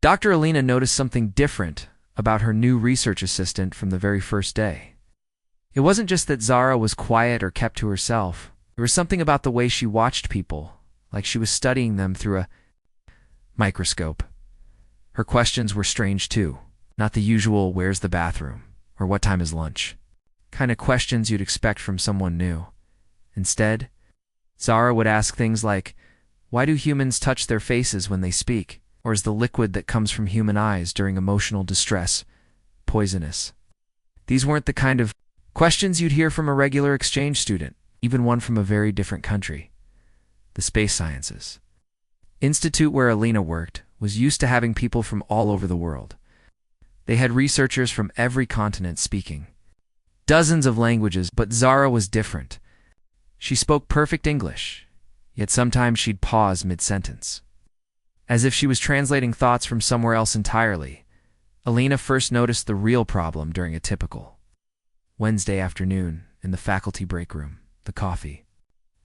Dr. Alina noticed something different about her new research assistant from the very first day. It wasn't just that Zara was quiet or kept to herself. There was something about the way she watched people, like she was studying them through a microscope. Her questions were strange too, not the usual "where's the bathroom?" or "what time is lunch?" kind of questions you'd expect from someone new. Instead, Zara would ask things like, why do humans touch their faces when they speak? Or is the liquid that comes from human eyes during emotional distress poisonous? These weren't the kind of questions you'd hear from a regular exchange student, even one from a very different country. The Space Sciences Institute where Alina worked was used to having people from all over the world. They had researchers from every continent speaking dozens of languages, but Zara was different. She spoke perfect English, yet sometimes she'd pause mid-sentence, as if she was translating thoughts from somewhere else entirely. Alina first noticed the real problem during a typical Wednesday afternoon in the faculty break room. The coffee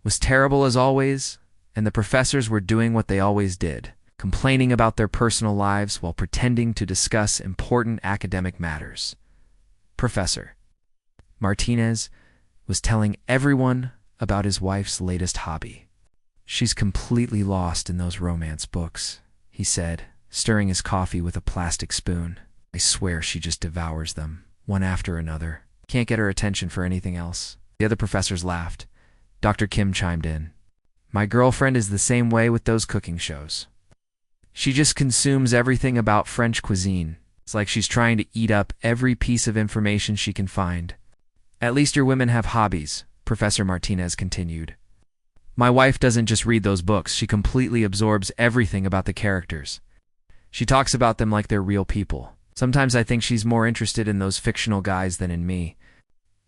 was terrible as always, and the professors were doing what they always did, complaining about their personal lives while pretending to discuss important academic matters. Professor Martinez was telling everyone about his wife's latest hobby. She's completely lost in those romance books, he said, stirring his coffee with a plastic spoon. I swear she just devours them, one after another. Can't get her attention for anything else. The other professors laughed. Dr. Kim chimed in. My girlfriend is the same way with those cooking shows. She just consumes everything about French cuisine. It's like she's trying to eat up every piece of information she can find. At least your women have hobbies, Professor Martinez continued. My wife doesn't just read those books, she completely absorbs everything about the characters. She talks about them like they're real people. Sometimes I think she's more interested in those fictional guys than in me.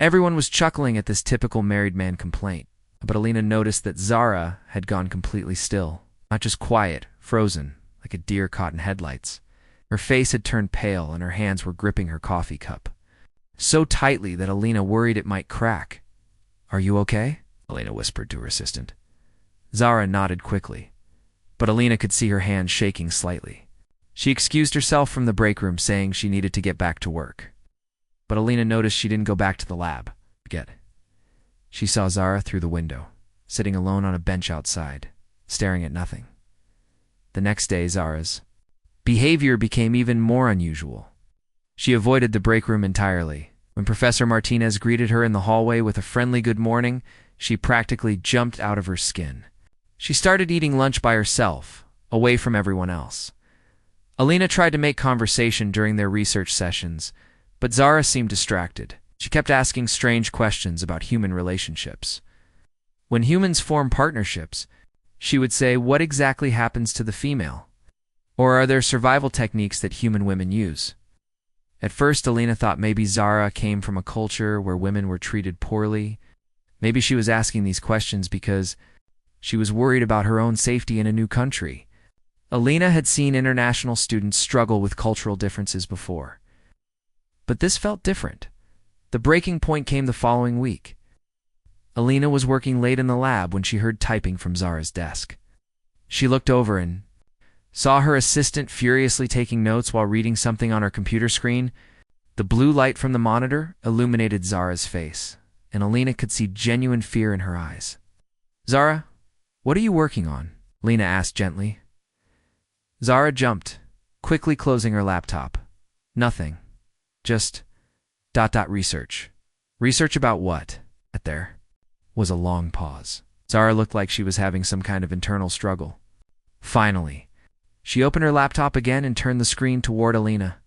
Everyone was chuckling at this typical married man complaint, but Alina noticed that Zara had gone completely still. Not just quiet, frozen, like a deer caught in headlights. Her face had turned pale and her hands were gripping her coffee cup, so tightly that Alina worried it might crack. Are you okay? Alina whispered to her assistant. Zara nodded quickly, but Alina could see her hands shaking slightly. She excused herself from the break room, saying she needed to get back to work. But Alina noticed she didn't go back to the lab. She saw Zara through the window, sitting alone on a bench outside, staring at nothing. The next day, Zara's behavior became even more unusual. She avoided the break room entirely. When Professor Martinez greeted her in the hallway with a friendly good morning, she practically jumped out of her skin. She started eating lunch by herself, away from everyone else. Alina tried to make conversation during their research sessions, but Zara seemed distracted. She kept asking strange questions about human relationships. When humans form partnerships, she would say, what exactly happens to the female? Or are there survival techniques that human women use? At first, Alina thought maybe Zara came from a culture where women were treated poorly. Maybe she was asking these questions because she was worried about her own safety in a new country. Alina had seen international students struggle with cultural differences before. But this felt different. The breaking point came the following week. Alina was working late in the lab when she heard typing from Zara's desk. She looked over and saw her assistant furiously taking notes while reading something on her computer screen. The blue light from the monitor illuminated Zara's face, and Alina could see genuine fear in her eyes. Zara, what are you working on? Alina asked gently. Zara jumped, quickly closing her laptop. Nothing. Just ... research. Research about what? There was a long pause. Zara looked like she was having some kind of internal struggle. Finally, she opened her laptop again and turned the screen toward Alina.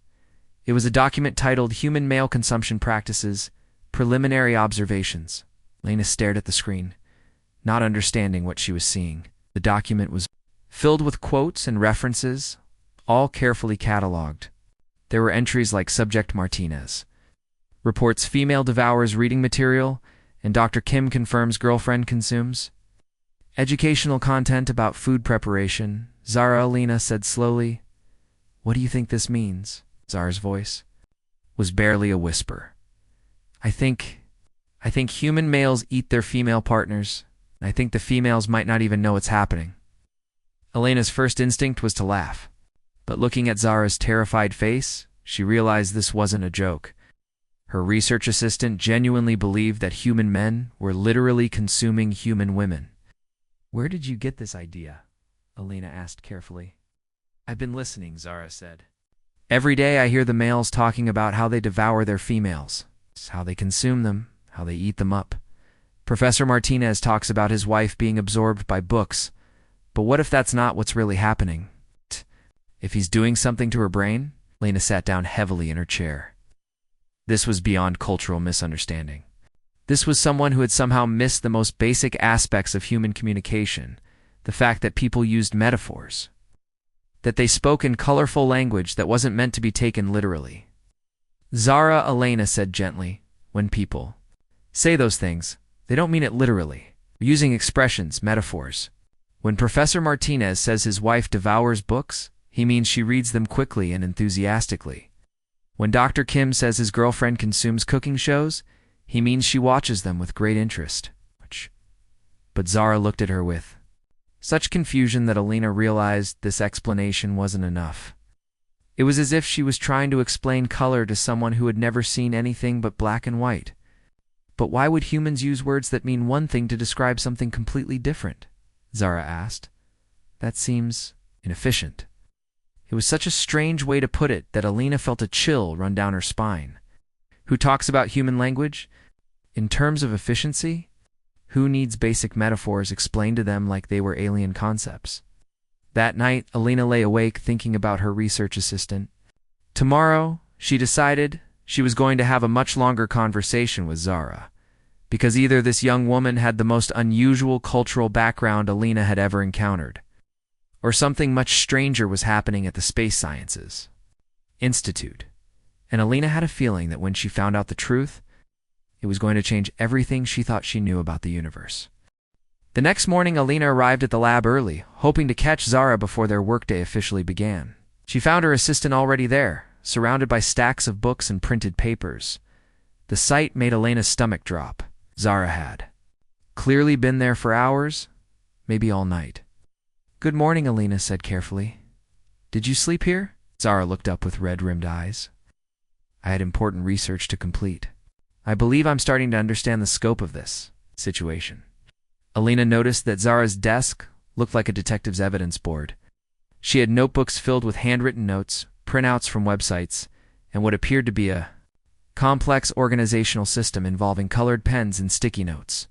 It was a document titled Human Male Consumption Practices, Preliminary Observations. Alina stared at the screen, not understanding what she was seeing. The document was filled with quotes and references, all carefully cataloged. There were entries like Subject Martinez reports female devours reading material, and Dr. Kim confirms girlfriend consumes. Educational content about food preparation. Zara. Alina said slowly. What do you think this means? Zara's voice was barely a whisper. I think human males eat their female partners. I think the females might not even know it's happening. Alina's first instinct was to laugh. But looking at Zara's terrified face, she realized this wasn't a joke. Her research assistant genuinely believed that human men were literally consuming human women. "Where did you get this idea?" Alina asked carefully. "I've been listening," Zara said. "Every day I hear the males talking about how they devour their females, how they consume them, how they eat them up. Professor Martinez talks about his wife being absorbed by books, but what if that's not what's really happening? If he's doing something to her brain?" Lena sat down heavily in her chair. This was beyond cultural misunderstanding. This was someone who had somehow missed the most basic aspects of human communication, the fact that people used metaphors, that they spoke in colorful language that wasn't meant to be taken literally. "Zara," Elena said gently, "when people say those things, they don't mean it literally. They're using expressions, metaphors. When Professor Martinez says his wife devours books, he means she reads them quickly and enthusiastically. When Dr. Kim says his girlfriend consumes cooking shows, he means she watches them with great interest." But Zara looked at her with such confusion that Alina realized this explanation wasn't enough. It was as if she was trying to explain color to someone who had never seen anything but black and white. "But why would humans use words that mean one thing to describe something completely different?" Zara asked. "That seems inefficient." It was such a strange way to put it that Alina felt a chill run down her spine. Who talks about human language? In terms of efficiency? Who needs basic metaphors explained to them like they were alien concepts? That night, Alina lay awake thinking about her research assistant. Tomorrow, she decided, she was going to have a much longer conversation with Zara, because either this young woman had the most unusual cultural background Alina had ever encountered, or something much stranger was happening at the Space Sciences Institute. And Alina had a feeling that when she found out the truth, it was going to change everything she thought she knew about the universe. The next morning, Alina arrived at the lab early, hoping to catch Zara before their workday officially began. She found her assistant already there, surrounded by stacks of books and printed papers. The sight made Alina's stomach drop. Zara had clearly been there for hours, maybe all night. "Good morning," Alina said carefully. "Did you sleep here?" Zara looked up with red-rimmed eyes. "I had important research to complete. I believe I'm starting to understand the scope of this situation." Alina noticed that Zara's desk looked like a detective's evidence board. She had notebooks filled with handwritten notes, printouts from websites, and what appeared to be a complex organizational system involving colored pens and sticky notes.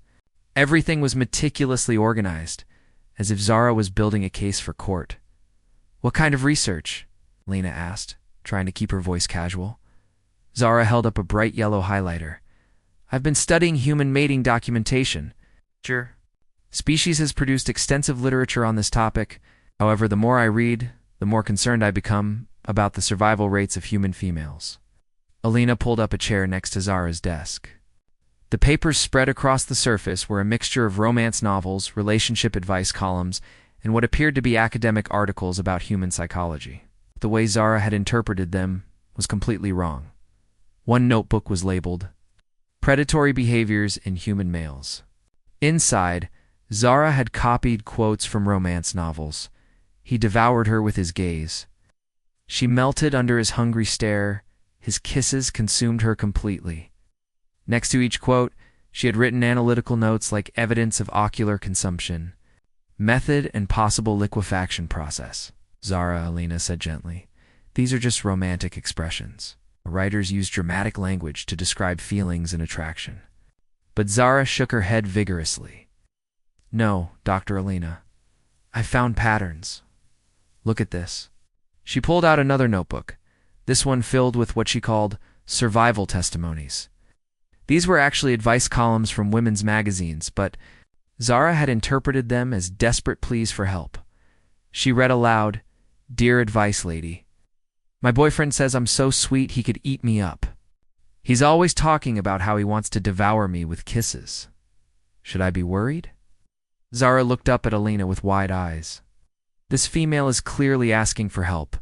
Everything was meticulously organized, as if Zara was building a case for court. "What kind of research?" Lena asked, trying to keep her voice casual. Zara held up a bright yellow highlighter. "I've been studying human mating documentation. Sure. Species has produced extensive literature on this topic. However, the more I read, the more concerned I become about the survival rates of human females." Alina pulled up a chair next to Zara's desk. The papers spread across the surface were a mixture of romance novels, relationship advice columns, and what appeared to be academic articles about human psychology. The way Zara had interpreted them was completely wrong. One notebook was labeled, "Predatory Behaviors in Human Males." Inside, Zara had copied quotes from romance novels. He devoured her with his gaze. She melted under his hungry stare. His kisses consumed her completely. Next to each quote, she had written analytical notes like evidence of ocular consumption, method and possible liquefaction process. "Zara," Alina said gently, "these are just romantic expressions. Writers use dramatic language to describe feelings and attraction." But Zara shook her head vigorously. "No, Dr. Alina. I found patterns. Look at this." She pulled out another notebook, this one filled with what she called survival testimonies. These were actually advice columns from women's magazines, but Zara had interpreted them as desperate pleas for help. She read aloud, "Dear advice lady, my boyfriend says I'm so sweet he could eat me up. He's always talking about how he wants to devour me with kisses. Should I be worried?" Zara looked up at Alina with wide eyes. This female is clearly asking for help,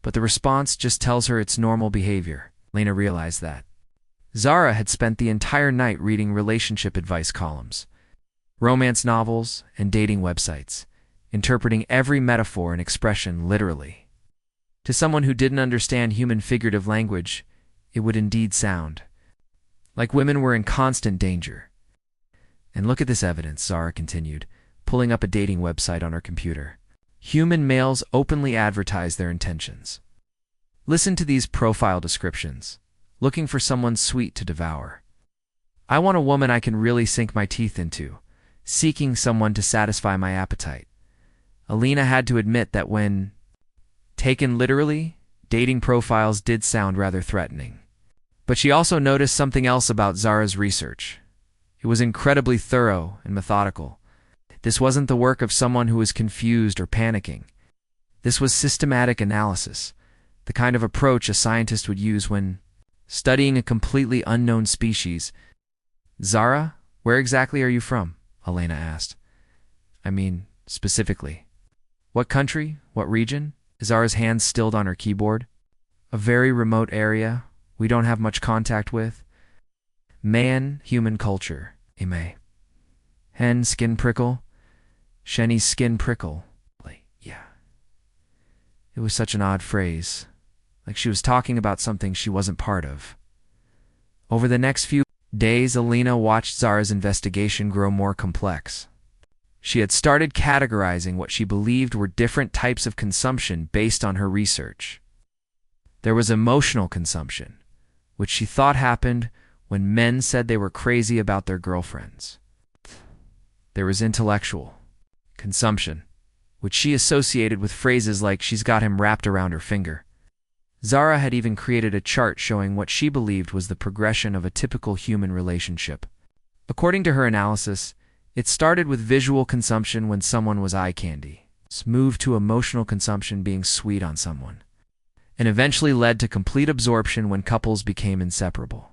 but the response just tells her it's normal behavior. Alina realized that. Zara had spent the entire night reading relationship advice columns, romance novels, and dating websites, interpreting every metaphor and expression literally. To someone who didn't understand human figurative language, it would indeed sound like women were in constant danger. And look at this evidence, Zara continued, pulling up a dating website on her computer. Human males openly advertise their intentions. Listen to these profile descriptions. Looking for someone sweet to devour. I want a woman I can really sink my teeth into. Seeking someone to satisfy my appetite. Alina had to admit that when taken literally, dating profiles did sound rather threatening. But she also noticed something else about Zara's research. It was incredibly thorough and methodical. This wasn't the work of someone who was confused or panicking. This was systematic analysis, the kind of approach a scientist would use when studying a completely unknown species. Zara, where exactly are you from? Elena asked. I mean, specifically. What country? What region? Zara's hands stilled on her keyboard. A very remote area we don't have much contact with. Man, human culture. Ime. Hen, skin prickle. Shenny's skin prickle. Yeah. It was such an odd phrase. Like she was talking about something she wasn't part of. Over the next few days, Alina watched Zara's investigation grow more complex. She had started categorizing what she believed were different types of consumption based on her research. There was emotional consumption, which she thought happened when men said they were crazy about their girlfriends. There was intellectual consumption, which she associated with phrases like she's got him wrapped around her finger. Zara had even created a chart showing what she believed was the progression of a typical human relationship. According to her analysis, it started with visual consumption when someone was eye candy, moved to emotional consumption being sweet on someone, and eventually led to complete absorption when couples became inseparable.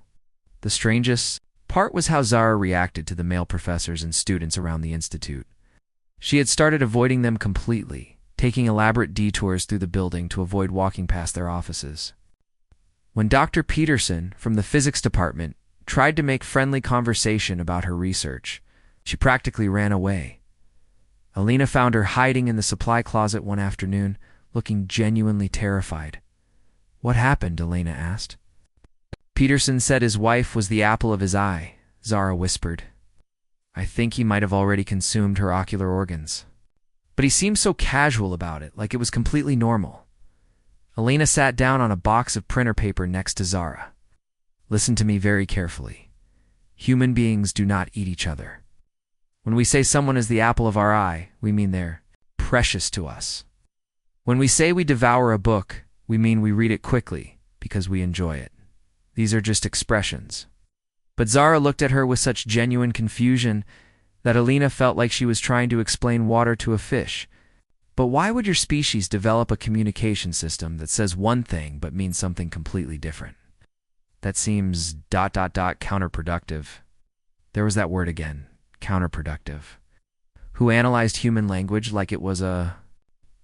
The strangest part was how Zara reacted to the male professors and students around the institute. She had started avoiding them completely, taking elaborate detours through the building to avoid walking past their offices. When Dr. Peterson from the physics department tried to make friendly conversation about her research, she practically ran away. Alina found her hiding in the supply closet one afternoon, looking genuinely terrified. What happened? Elena asked. Peterson said his wife was the apple of his eye, Zara whispered. I think he might have already consumed her ocular organs. But he seemed so casual about it, like it was completely normal. Elena sat down on a box of printer paper next to Zara. Listen to me very carefully. Human beings do not eat each other. When we say someone is the apple of our eye, we mean they're precious to us. When we say we devour a book, we mean we read it quickly because we enjoy it. These are just expressions. But Zara looked at her with such genuine confusion that Alina felt like she was trying to explain water to a fish. But why would your species develop a communication system that says one thing but means something completely different? That seems ... counterproductive. There was that word again, counterproductive. Who analyzed human language like it was a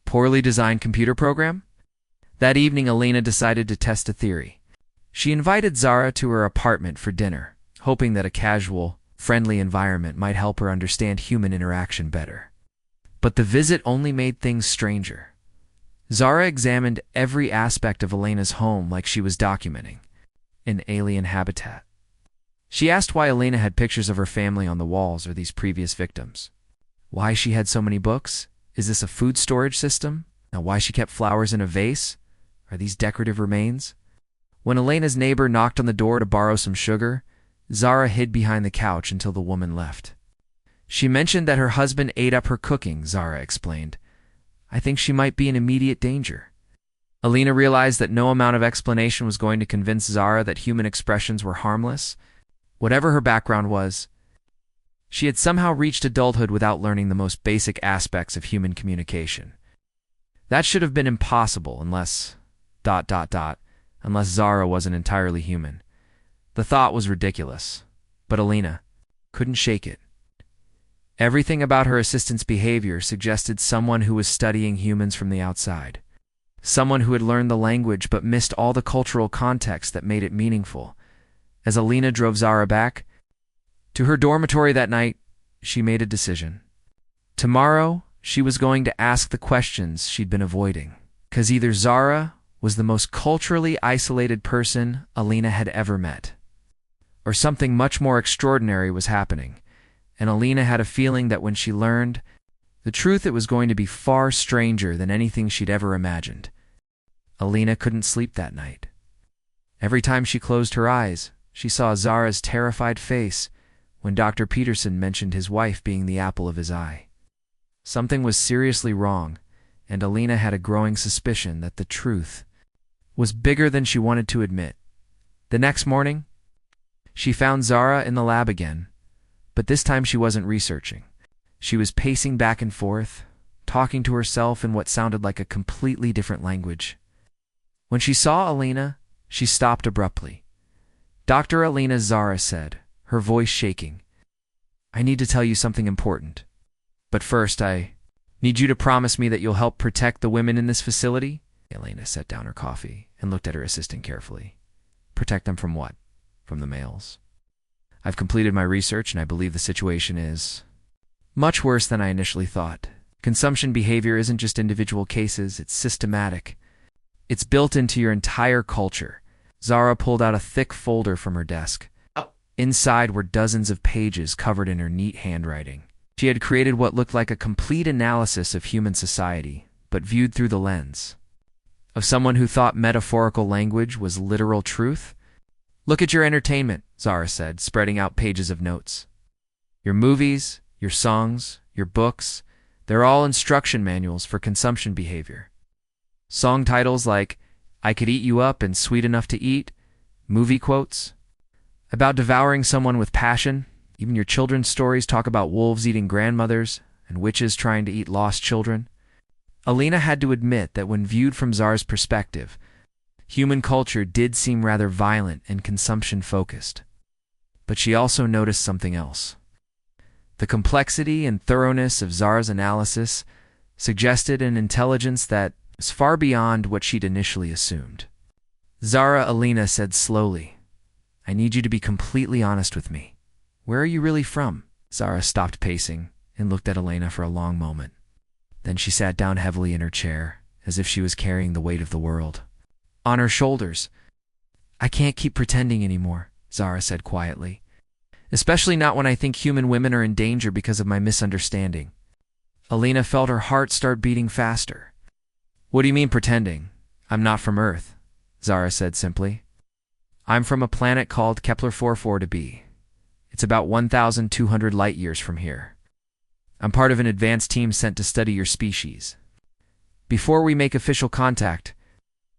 poorly designed computer program? That evening, Alina decided to test a theory. She invited Zara to her apartment for dinner, hoping that a casual, friendly environment might help her understand human interaction better. But the visit only made things stranger. Zara examined every aspect of Elena's home like she was documenting an alien habitat. She asked why Elena had pictures of her family on the walls or these previous victims. Why she had so many books? Is this a food storage system? Now why she kept flowers in a vase? Are these decorative remains? When Elena's neighbor knocked on the door to borrow some sugar, Zara hid behind the couch until the woman left. She mentioned that her husband ate up her cooking, Zara explained. I think she might be in immediate danger. Alina realized that no amount of explanation was going to convince Zara that human expressions were harmless. Whatever her background was, she had somehow reached adulthood without learning the most basic aspects of human communication. That should have been impossible unless ... unless Zara wasn't entirely human. The thought was ridiculous, but Alina couldn't shake it. Everything about her assistant's behavior suggested someone who was studying humans from the outside. Someone who had learned the language but missed all the cultural context that made it meaningful. As Alina drove Zara back to her dormitory that night, she made a decision. Tomorrow, she was going to ask the questions she'd been avoiding. because either Zara was the most culturally isolated person Alina had ever met, or something much more extraordinary was happening, and Alina had a feeling that when she learned the truth, it was going to be far stranger than anything she'd ever imagined. Alina couldn't sleep that night. Every time she closed her eyes, she saw Zara's terrified face when Dr. Peterson mentioned his wife being the apple of his eye. Something was seriously wrong, and Alina had a growing suspicion that the truth was bigger than she wanted to admit. The next morning, she found Zara in the lab again, but this time she wasn't researching. She was pacing back and forth, talking to herself in what sounded like a completely different language. When she saw Alina, she stopped abruptly. "Dr. Alina," Zara said, her voice shaking, "I need to tell you something important. But first, I need you to promise me that you'll help protect the women in this facility." Alina set down her coffee and looked at her assistant carefully. "Protect them from what?" "From the males. I've completed my research, and I believe the situation is much worse than I initially thought. Consumption behavior isn't just individual cases, it's systematic. It's built into your entire culture." Zara pulled out a thick folder from her desk. Inside were dozens of pages covered in her neat handwriting. She had created what looked like a complete analysis of human society, but viewed through the lens of someone who thought metaphorical language was literal truth. "Look at your entertainment," Zara said, spreading out pages of notes. "Your movies, your songs, your books, they're all instruction manuals for consumption behavior. Song titles like 'I Could Eat You Up' and 'Sweet Enough to Eat', movie quotes about devouring someone with passion. Even your children's stories talk about wolves eating grandmothers and witches trying to eat lost children." Alina had to admit that when viewed from Zara's perspective, human culture did seem rather violent and consumption-focused. But she also noticed something else. The complexity and thoroughness of Zara's analysis suggested an intelligence that was far beyond what she'd initially assumed. "Zara," Alina said slowly, "I need you to be completely honest with me. Where are you really from?" Zara stopped pacing and looked at Alina for a long moment. Then she sat down heavily in her chair, as if she was carrying the weight of the world on her shoulders. "I can't keep pretending anymore," Zara said quietly. "Especially not when I think human women are in danger because of my misunderstanding." Alina felt her heart start beating faster. "What do you mean pretending? I'm not from Earth," Zara said simply. "I'm from a planet called Kepler 44b. It's about 1,200 light years from here. I'm part of an advanced team sent to study your species. Before we make official contact,"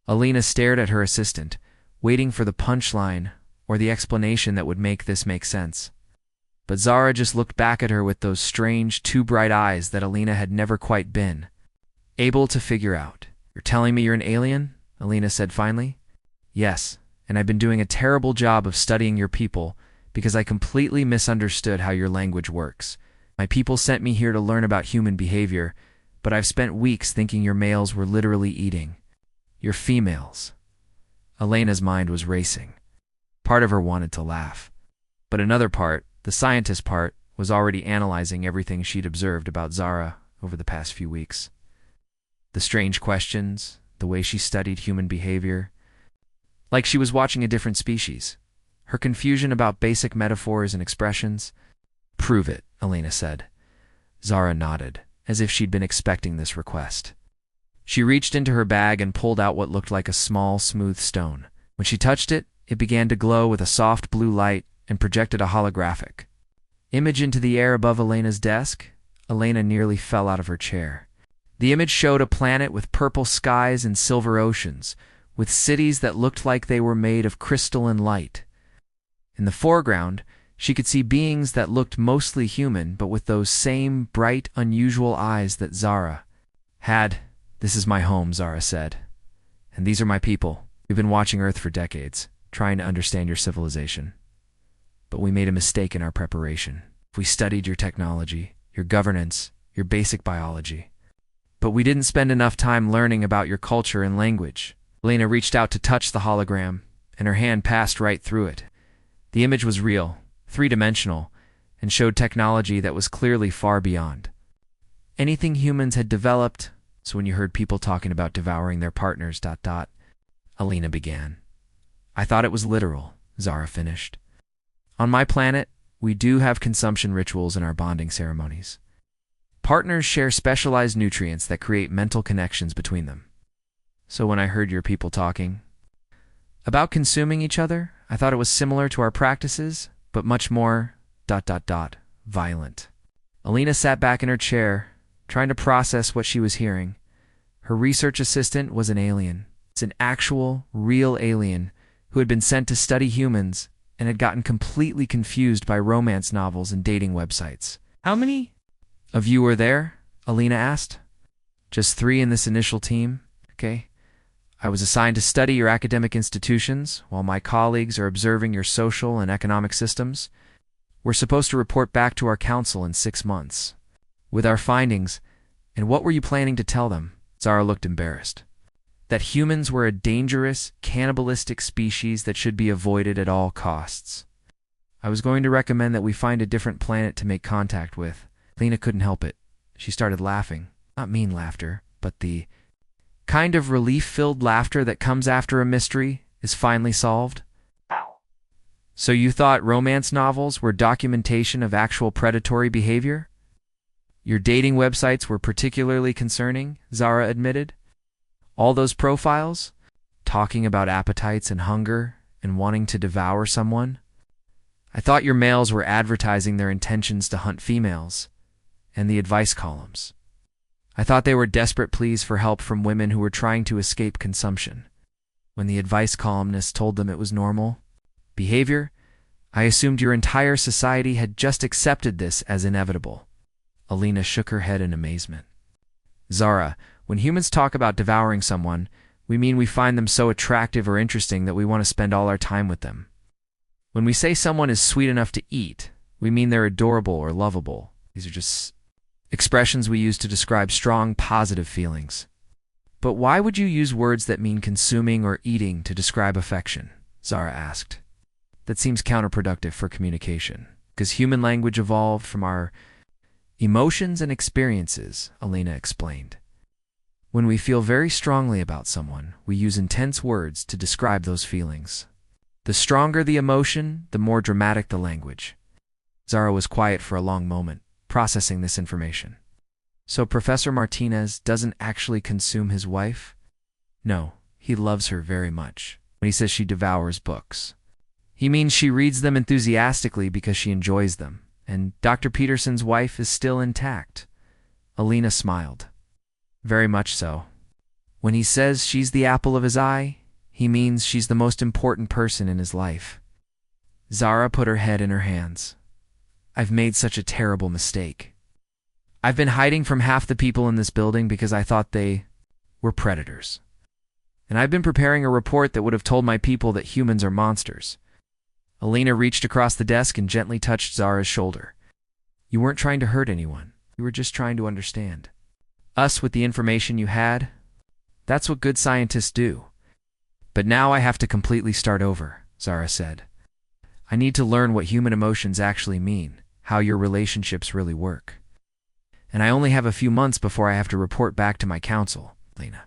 Alina stared at her assistant, waiting for the punchline or the explanation that would make this make sense. But Zara just looked back at her with those strange, too bright eyes that Alina had never quite been able to figure out. "You're telling me you're an alien?" Alina said finally. "Yes, and I've been doing a terrible job of studying your people because I completely misunderstood how your language works. My people sent me here to learn about human behavior, but I've spent weeks thinking your males were literally eating your females." Alina's mind was racing. Part of her wanted to laugh, but another part, the scientist part, was already analyzing everything she'd observed about Zara over the past few weeks. The strange questions, the way she studied human behavior, like she was watching a different species. Her confusion about basic metaphors and expressions. "Prove it," Alina said. Zara nodded, as if she'd been expecting this request. She reached into her bag and pulled out what looked like a small, smooth stone. When she touched it, it began to glow with a soft blue light and projected a holographic image into the air above Alina's desk. Alina nearly fell out of her chair. The image showed a planet with purple skies and silver oceans, with cities that looked like they were made of crystalline light. In the foreground, she could see beings that looked mostly human, but with those same bright, unusual eyes that Zara had. "This is my home," Zara said. "And these are my people. We've been watching Earth for decades, trying to understand your civilization. But we made a mistake in our preparation. We studied your technology, your governance, your basic biology. But we didn't spend enough time learning about your culture and language." Alina reached out to touch the hologram, and her hand passed right through it. The image was real, three-dimensional, and showed technology that was clearly far beyond anything humans had developed So when you heard people talking about devouring their partners, Alina began. I thought it was literal, Zara finished. On my planet, we do have consumption rituals in our bonding ceremonies. Partners share specialized nutrients that create mental connections between them. So when I heard your people talking about consuming each other, I thought it was similar to our practices, but much more violent. Alina sat back in her chair, trying to process what she was hearing. Her research assistant was an alien. It's an actual, real alien who had been sent to study humans and had gotten completely confused by romance novels and dating websites. How many of you were there? Alina asked. Just 3 in this initial team. Okay. I was assigned to study your academic institutions, while my colleagues are observing your social and economic systems. We're supposed to report back to our council in 6 months with our findings. And what were you planning to tell them? Zara looked embarrassed. That humans were a dangerous, cannibalistic species that should be avoided at all costs. I was going to recommend that we find a different planet to make contact with. Lena couldn't help it. She started laughing. Not mean laughter, but the kind of relief-filled laughter that comes after a mystery is finally solved. Ow. So you thought romance novels were documentation of actual predatory behavior? Your dating websites were particularly concerning, Zara admitted. All those profiles, talking about appetites and hunger and wanting to devour someone. I thought your males were advertising their intentions to hunt females, and the advice columns. I thought they were desperate pleas for help from women who were trying to escape consumption. When the advice columnists told them it was normal behavior, I assumed your entire society had just accepted this as inevitable. Alina shook her head in amazement. Zara, when humans talk about devouring someone, we mean we find them so attractive or interesting that we want to spend all our time with them. When we say someone is sweet enough to eat, we mean they're adorable or lovable. These are just expressions we use to describe strong, positive feelings. But why would you use words that mean consuming or eating to describe affection? Zara asked. That seems counterproductive for communication, because human language evolved from our emotions and experiences, Alina explained. When we feel very strongly about someone, we use intense words to describe those feelings. The stronger the emotion, the more dramatic the language. Zara was quiet for a long moment, processing this information. So Professor Martinez doesn't actually consume his wife? No, he loves her very much. When he says she devours books, he means she reads them enthusiastically because she enjoys them. And Dr. Peterson's wife is still intact. Alina smiled. Very much so. When he says she's the apple of his eye, he means she's the most important person in his life. Zara put her head in her hands. I've made such a terrible mistake. I've been hiding from half the people in this building because I thought they were predators. And I've been preparing a report that would have told my people that humans are monsters. Alina reached across the desk and gently touched Zara's shoulder. You weren't trying to hurt anyone. You were just trying to understand us with the information you had. That's what good scientists do. But now I have to completely start over, Zara said. I need to learn what human emotions actually mean, how your relationships really work. And I only have a few months before I have to report back to my council. Alina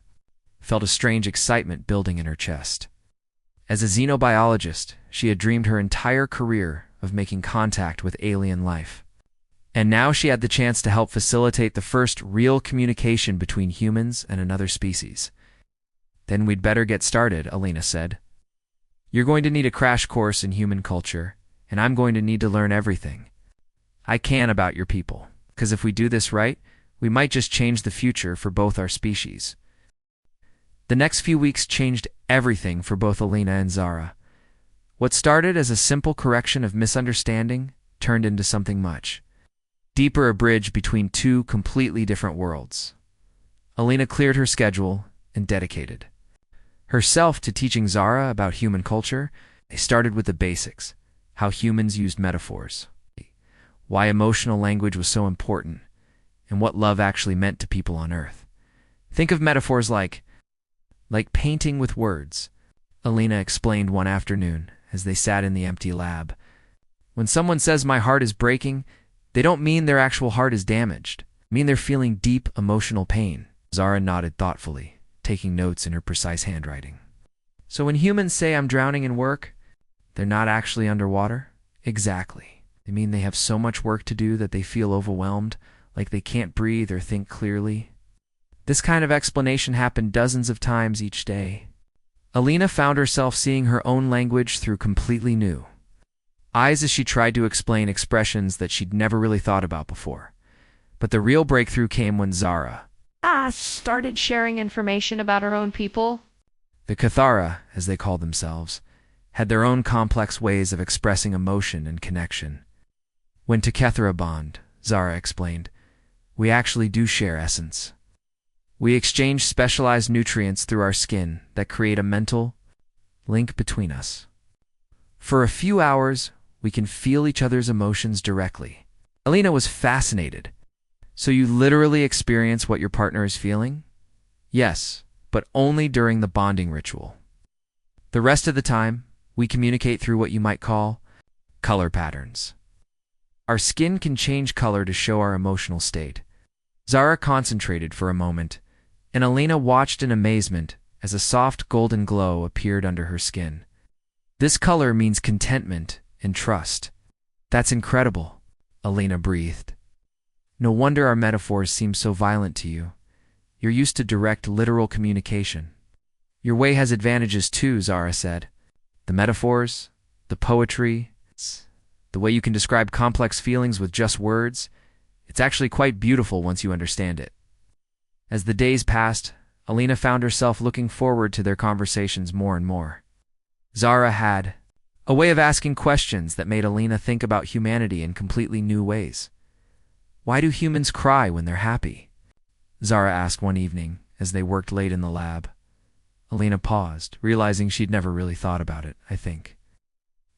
felt a strange excitement building in her chest. As a xenobiologist, she had dreamed her entire career of making contact with alien life. And now she had the chance to help facilitate the first real communication between humans and another species. Then we'd better get started, Alina said. You're going to need a crash course in human culture, and I'm going to need to learn everything I can about your people, because if we do this right, we might just change the future for both our species. The next few weeks changed everything for both Alina and Zara. What started as a simple correction of misunderstanding turned into something much deeper, a bridge between two completely different worlds. Alina cleared her schedule and dedicated herself to teaching Zara about human culture. They started with the basics, how humans used metaphors, why emotional language was so important, and what love actually meant to people on Earth. Think of metaphors like painting with words, Alina explained one afternoon as they sat in the empty lab. When someone says my heart is breaking, they don't mean their actual heart is damaged. They mean they're feeling deep emotional pain. Zara nodded thoughtfully, taking notes in her precise handwriting. So when humans say I'm drowning in work, they're not actually underwater? Exactly. They mean they have so much work to do that they feel overwhelmed, like they can't breathe or think clearly. This kind of explanation happened dozens of times each day. Alina found herself seeing her own language through completely new eyes as she tried to explain expressions that she'd never really thought about before. But the real breakthrough came when Zara started sharing information about her own people. The Cathara, as they called themselves, had their own complex ways of expressing emotion and connection. When Cathara bond, Zara explained, we actually do share essence. We exchange specialized nutrients through our skin that create a mental link between us. For a few hours, we can feel each other's emotions directly. Alina was fascinated. So you literally experience what your partner is feeling? Yes, but only during the bonding ritual. The rest of the time, we communicate through what you might call color patterns. Our skin can change color to show our emotional state. Zara concentrated for a moment, and Alina watched in amazement as a soft golden glow appeared under her skin. This color means contentment and trust. That's incredible, Alina breathed. No wonder our metaphors seem so violent to you. You're used to direct, literal communication. Your way has advantages too, Zara said. The metaphors, the poetry, the way you can describe complex feelings with just words. It's actually quite beautiful once you understand it. As the days passed, Alina found herself looking forward to their conversations more and more. Zara had a way of asking questions that made Alina think about humanity in completely new ways. Why do humans cry when they're happy? Zara asked one evening as they worked late in the lab. Alina paused, realizing she'd never really thought about it, I think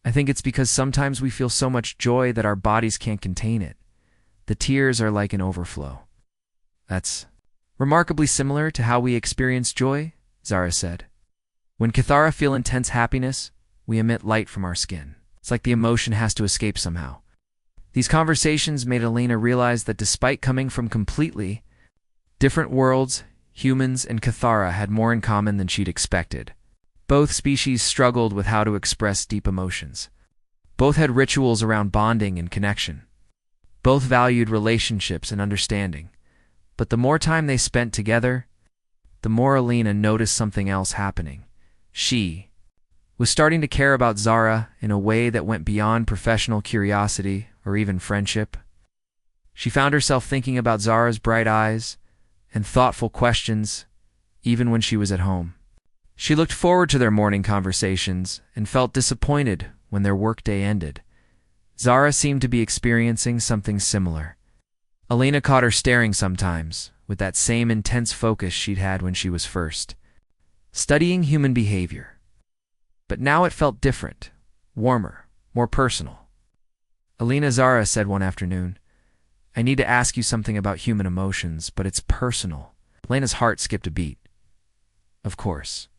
it's because sometimes we feel so much joy that our bodies can't contain it. The tears are like an overflow. That's remarkably similar to how we experience joy, Zara said. When Cathara feel intense happiness, we emit light from our skin. It's like the emotion has to escape somehow. These conversations made Alina realize that despite coming from completely different worlds, humans and Cathara had more in common than she'd expected. Both species struggled with how to express deep emotions. Both had rituals around bonding and connection. Both valued relationships and understanding. But the more time they spent together, the more Alina noticed something else happening. She was starting to care about Zara in a way that went beyond professional curiosity or even friendship. She found herself thinking about Zara's bright eyes and thoughtful questions, even when she was at home. She looked forward to their morning conversations and felt disappointed when their workday ended. Zara seemed to be experiencing something similar. Alina caught her staring sometimes, with that same intense focus she'd had when she was first studying human behavior. But now it felt different, warmer, more personal. Alina, Zara said one afternoon, I need to ask you something about human emotions, but it's personal. Alina's heart skipped a beat. Of course.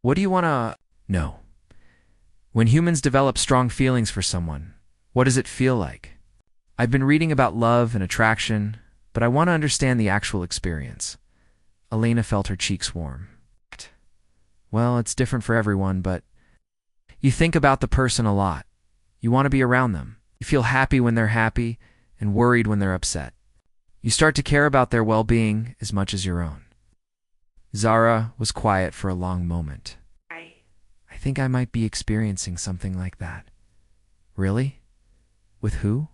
What do you want to know? When humans develop strong feelings for someone, what does it feel like? I've been reading about love and attraction, but I want to understand the actual experience. Alina felt her cheeks warm. Well, it's different for everyone, but you think about the person a lot. You want to be around them. You feel happy when they're happy and worried when they're upset. You start to care about their well-being as much as your own. Zara was quiet for a long moment. I think I might be experiencing something like that. Really? With who?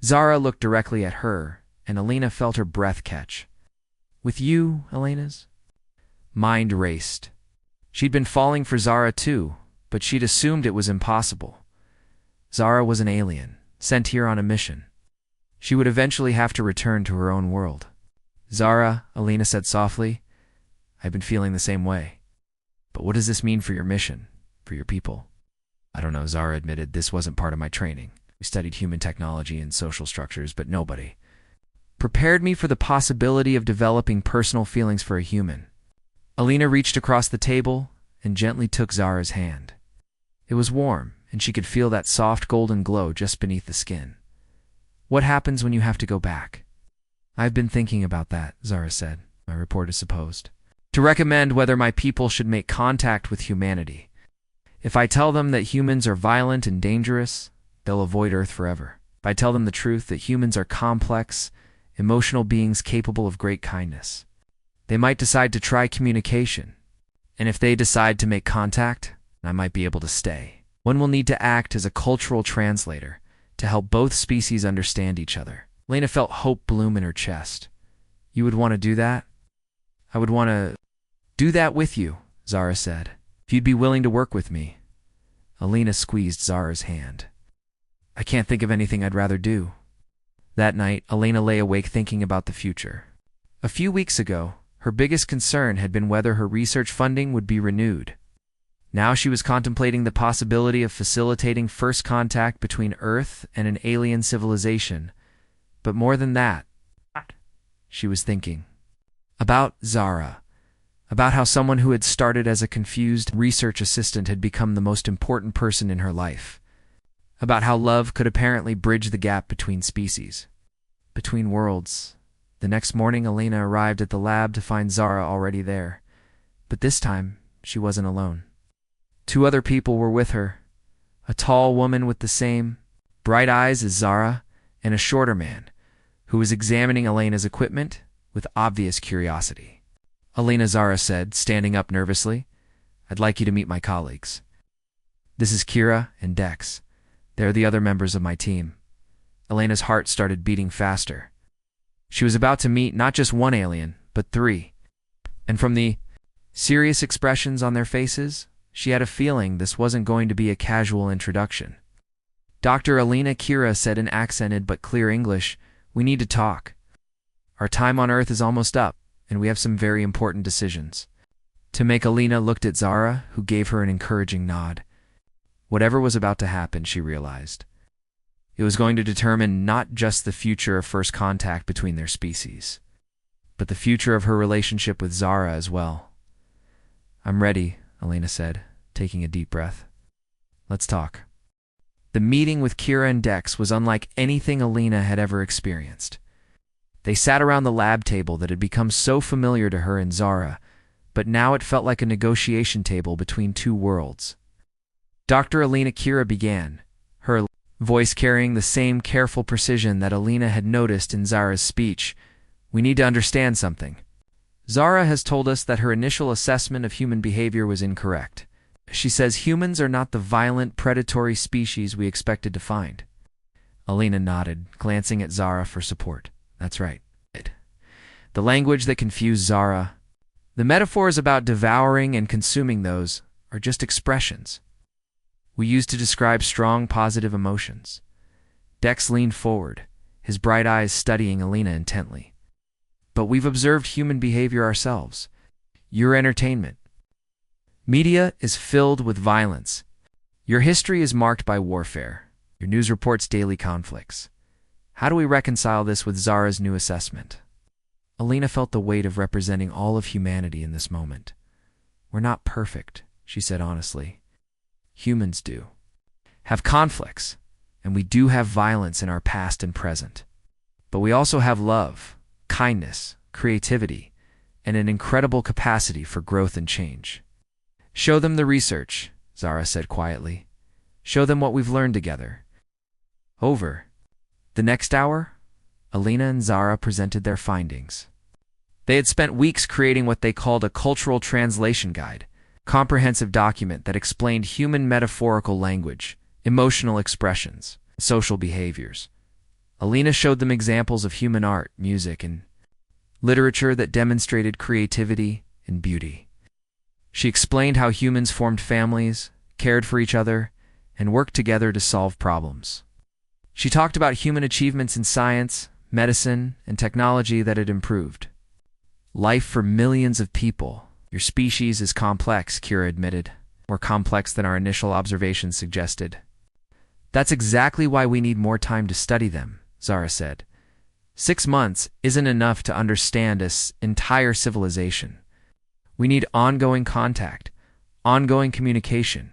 Zara looked directly at her, and Alina felt her breath catch. With you, Alina's? Mind raced. She'd been falling for Zara too, but she'd assumed it was impossible. Zara was an alien, sent here on a mission. She would eventually have to return to her own world. Zara, Alina said softly, I've been feeling the same way. But what does this mean for your mission, for your people? I don't know, Zara admitted. This wasn't part of my training. We studied human technology and social structures, but nobody prepared me for the possibility of developing personal feelings for a human. Alina reached across the table and gently took Zara's hand. It was warm, and she could feel that soft golden glow just beneath the skin. What happens when you have to go back? I've been thinking about that, Zara said. my reporter supposed. To recommend whether my people should make contact with humanity. If I tell them that humans are violent and dangerous, they'll avoid Earth forever. If I tell them the truth that humans are complex, emotional beings capable of great kindness, they might decide to try communication. And if they decide to make contact, I might be able to stay. One will need to act as a cultural translator to help both species understand each other. Elena felt hope bloom in her chest. You would want to do that? I would want to do that with you, Zara said. If you'd be willing to work with me. Elena squeezed Zara's hand. I can't think of anything I'd rather do. That night, Elena lay awake thinking about the future. A few weeks ago, her biggest concern had been whether her research funding would be renewed. Now she was contemplating the possibility of facilitating first contact between Earth and an alien civilization. But more than that, she was thinking about Zara, about how someone who had started as a confused research assistant had become the most important person in her life, about how love could apparently bridge the gap between species, between worlds. The next morning, Elena arrived at the lab to find Zara already there. But this time, she wasn't alone. 2 other people were with her, a tall woman with the same bright eyes as Zara, and a shorter man, who was examining Elena's equipment with obvious curiosity. Elena, Zara said, standing up nervously, I'd like you to meet my colleagues. This is Kira and Dex. They're the other members of my team. Elena's heart started beating faster. She was about to meet not just one alien, but 3. And from the serious expressions on their faces, she had a feeling this wasn't going to be a casual introduction. Dr. Elena, Kira said in accented but clear English, we need to talk. Our time on Earth is almost up, and we have some very important decisions to make. Elena looked at Zara, who gave her an encouraging nod. Whatever was about to happen, she realized, it was going to determine not just the future of first contact between their species, but the future of her relationship with Zara as well. I'm ready, Elena said, taking a deep breath. Let's talk. The meeting with Kira and Dex was unlike anything Elena had ever experienced. They sat around the lab table that had become so familiar to her and Zara, but now it felt like a negotiation table between 2 worlds. Dr. Elena, Kira began, her voice carrying the same careful precision that Elena had noticed in Zara's speech. We need to understand something. Zara has told us that her initial assessment of human behavior was incorrect. She says humans are not the violent, predatory species we expected to find. Elena nodded, glancing at Zara for support. That's right. The language that confused Zara, the metaphors about devouring and consuming those, are just expressions we use to describe strong, positive emotions. Dex leaned forward, his bright eyes studying Elena intently. But we've observed human behavior ourselves. Your entertainment media is filled with violence. Your history is marked by warfare. Your news reports daily conflicts. How do we reconcile this with Zara's new assessment? Elena felt the weight of representing all of humanity in this moment. We're not perfect, she said honestly. Humans do have conflicts, and we do have violence in our past and present. But we also have love, kindness, creativity, and an incredible capacity for growth and change. Show them the research, Zara said quietly. Show them what we've learned together. Over the next hour, Elena and Zara presented their findings. They had spent weeks creating what they called a cultural translation guide, comprehensive document that explained human metaphorical language, emotional expressions, social behaviors. Elena showed them examples of human art, music, and literature that demonstrated creativity and beauty. She explained how humans formed families, cared for each other, and worked together to solve problems. She talked about human achievements in science, medicine, and technology that had improved life for millions of people. Your species is complex, Kira admitted, more complex than our initial observations suggested. That's exactly why we need more time to study them, Zara said. 6 months isn't enough to understand this entire civilization. We need ongoing contact, ongoing communication.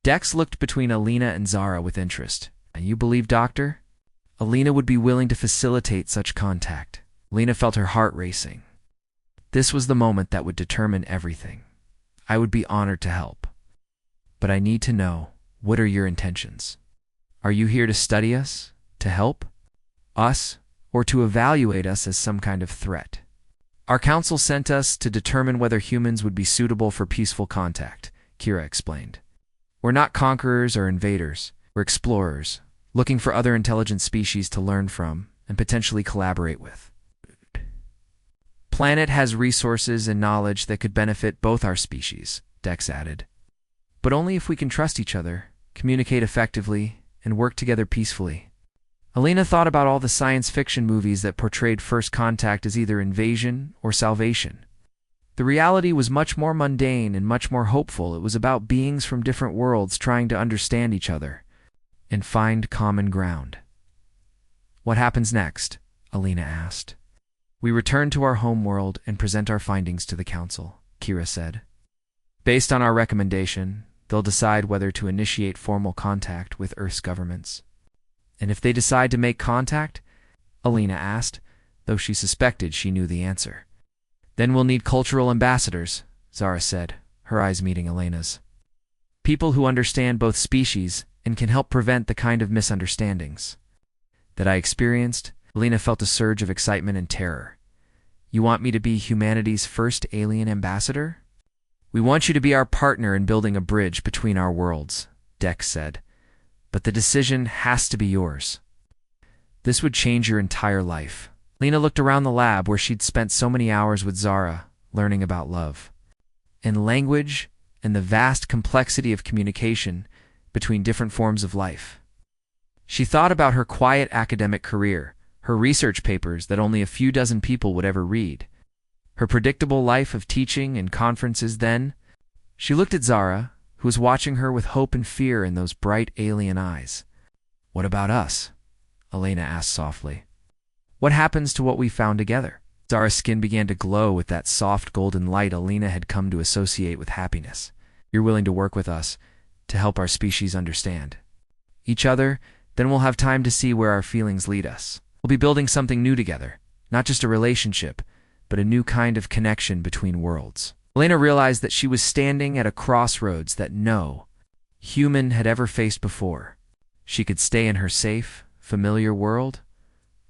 Dex looked between Elena and Zara with interest. And you believe, Doctor? Elena would be willing to facilitate such contact. Elena felt her heart racing. This was the moment that would determine everything. I would be honored to help. But I need to know, what are your intentions? Are you here to study us? To help us? Or to evaluate us as some kind of threat? Our council sent us to determine whether humans would be suitable for peaceful contact, Kira explained. We're not conquerors or invaders. We're explorers, looking for other intelligent species to learn from and potentially collaborate with. Planet has resources and knowledge that could benefit both our species, Dex added. But only if we can trust each other, communicate effectively, and work together peacefully. Alina thought about all the science fiction movies that portrayed first contact as either invasion or salvation. The reality was much more mundane and much more hopeful. It was about beings from different worlds trying to understand each other and find common ground. What happens next? Alina asked. We return to our home world and present our findings to the council, Kira said. Based on our recommendation, they'll decide whether to initiate formal contact with Earth's governments. And if they decide to make contact? Alina asked, though she suspected she knew the answer. Then we'll need cultural ambassadors, Zara said, her eyes meeting Elena's. People who understand both species and can help prevent the kind of misunderstandings that I experienced. Alina felt a surge of excitement and terror. You want me to be humanity's first alien ambassador? We want you to be our partner in building a bridge between our worlds, Dex said. But the decision has to be yours. This would change your entire life. Lena looked around the lab where she'd spent so many hours with Zara, learning about love and language and the vast complexity of communication between different forms of life. She thought about her quiet academic career, her research papers that only a few dozen people would ever read, her predictable life of teaching and conferences. Then she looked at Zara, who was watching her with hope and fear in those bright alien eyes. What about us? Elena asked softly. What happens to what we found together? Zara's skin began to glow with that soft golden light Elena had come to associate with happiness. You're willing to work with us to help our species understand each other, then we'll have time to see where our feelings lead us. We'll be building something new together, not just a relationship, but a new kind of connection between worlds. Elena realized that she was standing at a crossroads that no human had ever faced before. She could stay in her safe, familiar world,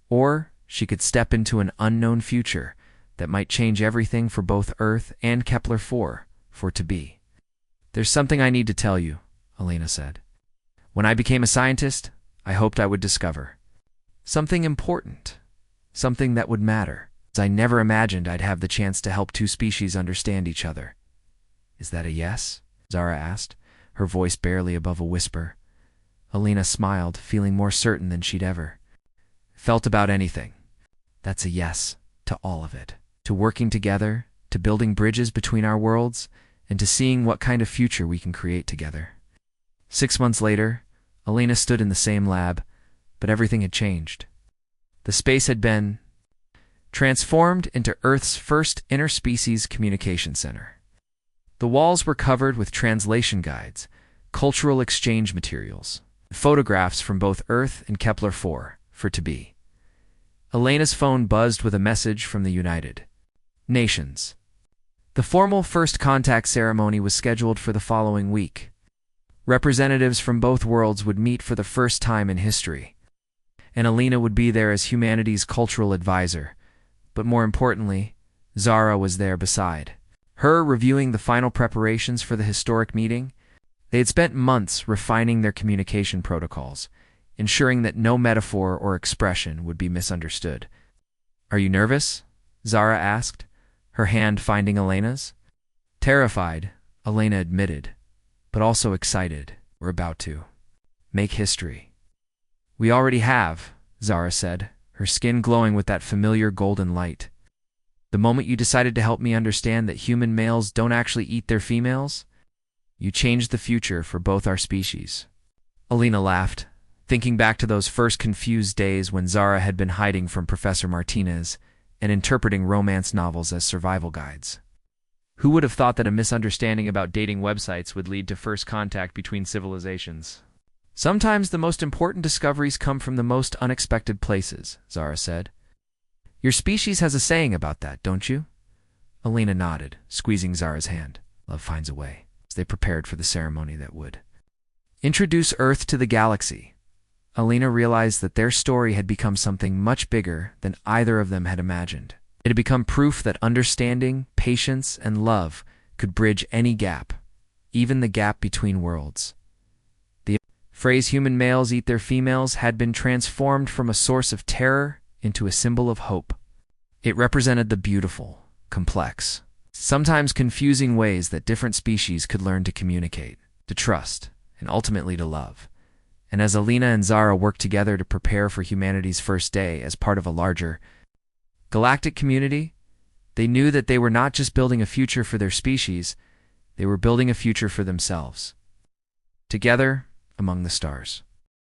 or she could step into an unknown future that might change everything for both Earth and Kepler-4 for to be. There's something I need to tell you, Elena said. When I became a scientist, I hoped I would discover something important, something that would matter. I never imagined I'd have the chance to help two species understand each other. Is that a yes? Zara asked, her voice barely above a whisper. Elena smiled, feeling more certain than she'd ever felt about anything. That's a yes to all of it. To working together, to building bridges between our worlds, and to seeing what kind of future we can create together. 6 months later, Elena stood in the same lab, but everything had changed. The space had been transformed into Earth's first interspecies communication center. The walls were covered with translation guides, cultural exchange materials, photographs from both Earth and Kepler-4 for to be. Elena's phone buzzed with a message from the United Nations. The formal first contact ceremony was scheduled for the following week. Representatives from both worlds would meet for the first time in history, and Elena would be there as humanity's cultural advisor. But more importantly, Zara was there beside her, reviewing the final preparations for the historic meeting. They had spent months refining their communication protocols, ensuring that no metaphor or expression would be misunderstood. Are you nervous? Zara asked, her hand finding Elena's. Terrified, Elena admitted, but also excited. We're about to make history. We already have, Zara said, her skin glowing with that familiar golden light. The moment you decided to help me understand that human males don't actually eat their females, you changed the future for both our species. Elena laughed, thinking back to those first confused days when Zara had been hiding from Professor Martinez and interpreting romance novels as survival guides. Who would have thought that a misunderstanding about dating websites would lead to first contact between civilizations? Sometimes the most important discoveries come from the most unexpected places, Zara said. Your species has a saying about that, don't you? Alina nodded, squeezing Zara's hand. Love finds a way, as they prepared for the ceremony that would introduce Earth to the galaxy. Alina realized that their story had become something much bigger than either of them had imagined. It had become proof that understanding, patience, and love could bridge any gap, even the gap between worlds. The phrase human males eat their females had been transformed from a source of terror into a symbol of hope. It represented the beautiful, complex, sometimes confusing ways that different species could learn to communicate, to trust, and ultimately to love. And as Alina and Zara worked together to prepare for humanity's first day as part of a larger galactic community, they knew that they were not just building a future for their species, they were building a future for themselves. Together, among the stars.